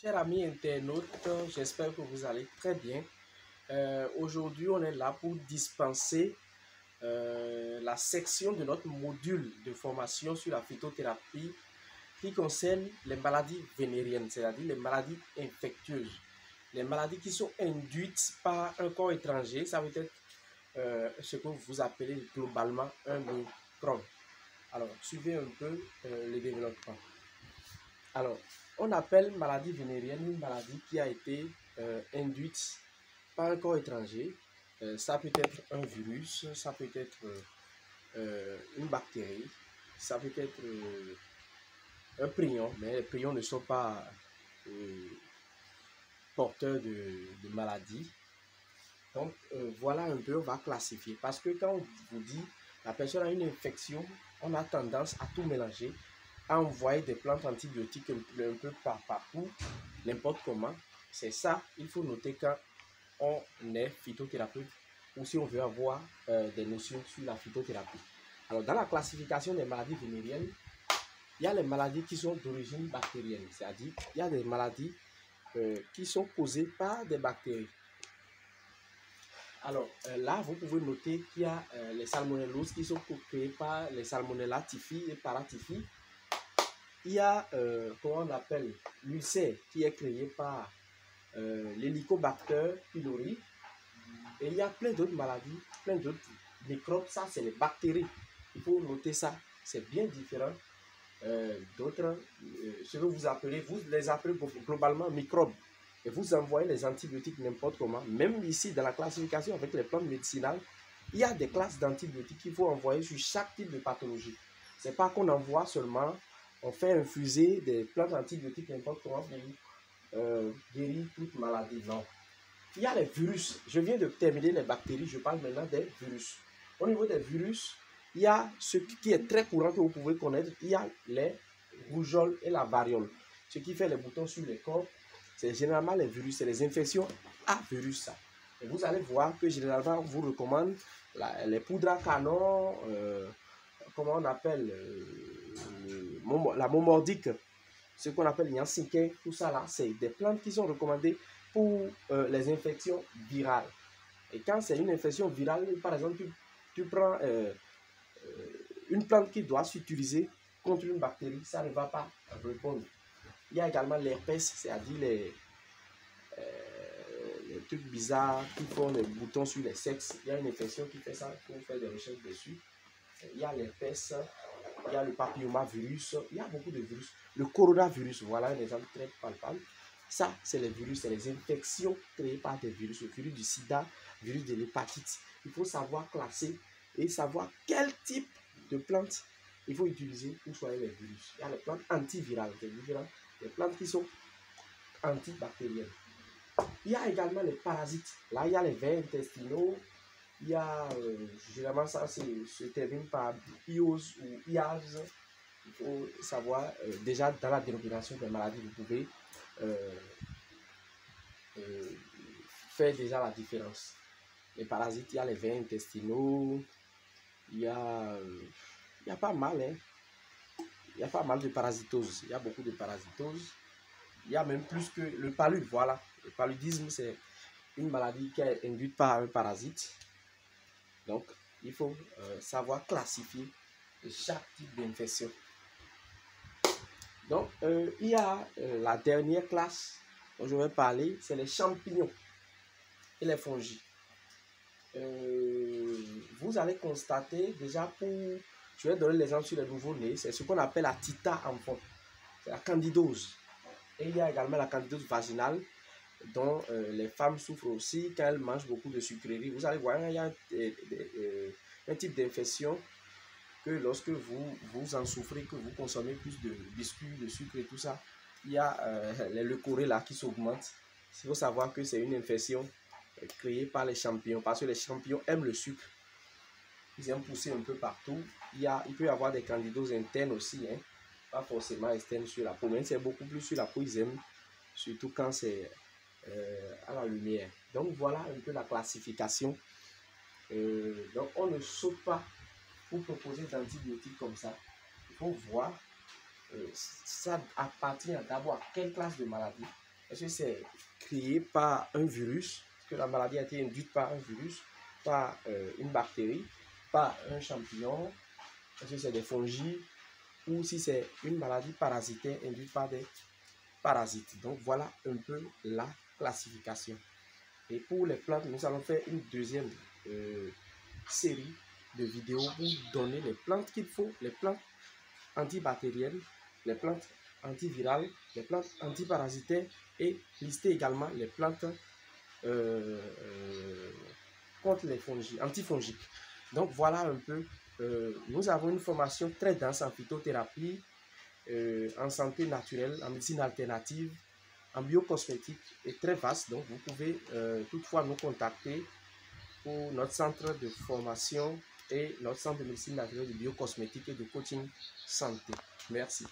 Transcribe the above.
Chers amis internautes, j'espère que vous allez très bien. Aujourd'hui, on est là pour dispenser la section de notre module de formation sur la phytothérapie qui concerne les maladies vénériennes, c'est-à-dire les maladies infectieuses. Les maladies qui sont induites par un corps étranger, ça veut être ce que vous appelez globalement un microbe. Alors, suivez un peu le développement. Alors, on appelle maladie vénérienne une maladie qui a été induite par un corps étranger. Ça peut être un virus, ça peut être une bactérie, ça peut être un prion, mais les prions ne sont pas porteurs de maladie. Donc, voilà un peu, on va classifier. Parce que quand on vous dit la personne a une infection, on a tendance à tout mélanger, à envoyer des plantes antibiotiques un peu partout, n'importe comment. C'est ça, il faut noter quand on est phytothérapeute ou si on veut avoir des notions sur la phytothérapie. Alors, dans la classification des maladies vénériennes, il y a les maladies qui sont d'origine bactérienne, c'est-à-dire il y a des maladies qui sont causées par des bactéries. Alors là, vous pouvez noter qu'il y a les salmonelloses qui sont créées par les salmonella typhi et paratyphi. Il y a, comment on appelle, l'ulcère qui est créé par l'hélicobacter pylori. Et il y a plein d'autres maladies, plein d'autres microbes. Ça, c'est les bactéries. Il faut noter ça. C'est bien différent d'autres. Ce que vous appelez, vous les appelez globalement microbes. Et vous envoyez les antibiotiques n'importe comment. Même ici, dans la classification avec les plantes médicinales, il y a des classes d'antibiotiques qu'il faut envoyer sur chaque type de pathologie. Ce n'est pas qu'on envoie seulement, on fait infuser des plantes antibiotiques n'importe comment pour guérir toute maladie. Non. Il y a les virus. Je viens de terminer les bactéries, je parle maintenant des virus. Au niveau des virus, il y a ce qui est très courant que vous pouvez connaître. Il y a les rougeoles et la variole. Ce qui fait les boutons sur les corps, c'est généralement les virus, c'est les infections à virus. Et vous allez voir que généralement, on vous recommande les poudres à canon, comment on appelle, la momordique, ce qu'on appelle l'yansiquin, tout ça là, c'est des plantes qui sont recommandées pour les infections virales. Et quand c'est une infection virale, par exemple, tu prends une plante qui doit s'utiliser contre une bactérie, ça ne va pas répondre. Il y a également l'herpès, c'est-à-dire les trucs bizarres qui font des boutons sur les sexes. Il y a une infection qui fait ça, il faut faire des recherches dessus. Il y a l'herpès, il y a le papillomavirus, il y a beaucoup de virus. Le coronavirus, voilà un exemple très palpable. Ça, c'est les virus, c'est les infections créées par des virus. Le virus du sida, le virus de l'hépatite. Il faut savoir classer et savoir quel type de plante il faut utiliser pour soigner les virus. Il y a les plantes antivirales, les plantes qui sont antibactériennes. Il y a également les parasites. Là, il y a les vers intestinaux. Il y a, généralement, ça se termine par iose ou iase. Il faut savoir, déjà dans la dénomination des maladies, vous pouvez faire déjà la différence. Les parasites, il y a les vers intestinaux, il y a pas mal, hein. Il y a pas mal de parasitose. Il y a beaucoup de parasitose. Il y a même plus que le palud, voilà. Le paludisme, c'est une maladie qui est induite par un parasite. Donc, il faut savoir classifier chaque type d'infection. Donc, il y a la dernière classe dont je vais parler, c'est les champignons et les fongies. Vous allez constater déjà je vais donner l'exemple sur les nouveaux-nés, c'est ce qu'on appelle la tita enfant, c'est la candidose. Et il y a également la candidose vaginale dont les femmes souffrent aussi quand elles mangent beaucoup de sucreries. Vous allez voir, il y a un type d'infection que lorsque vous en souffrez, que vous consommez plus de biscuits, de sucre et tout ça, il y a les leucorrhées là qui s'augmentent. Il faut savoir que c'est une infection créée par les champignons, parce que les champignons aiment le sucre. Ils aiment pousser un peu partout. Il peut y avoir des candidoses internes aussi, hein, pas forcément externes sur la peau, mais c'est beaucoup plus sur la peau, ils aiment, surtout quand c'est à la lumière. Donc voilà un peu la classification. Donc on ne saute pas pour proposer d'antibiotiques comme ça. Il faut voir ça appartient d'abord à quelle classe de maladie. Est-ce que c'est créé par un virus? Est-ce que la maladie a été induite par un virus, par une bactérie, par un champignon? Est-ce que c'est des fongies? Ou si c'est une maladie parasitaire induite par des parasites. Donc voilà un peu la classification. Et pour les plantes, nous allons faire une deuxième série de vidéos pour donner les plantes qu'il faut, les plantes antibactériennes, les plantes antivirales, les plantes antiparasitaires et lister également les plantes contre les fongies, antifongiques. Donc voilà un peu, nous avons une formation très dense en phytothérapie, en santé naturelle, en médecine alternative, en biocosmétique et très vaste. Donc vous pouvez toutefois nous contacter pour notre centre de formation et notre centre de médecine naturelle, de biocosmétique et de coaching santé. Merci.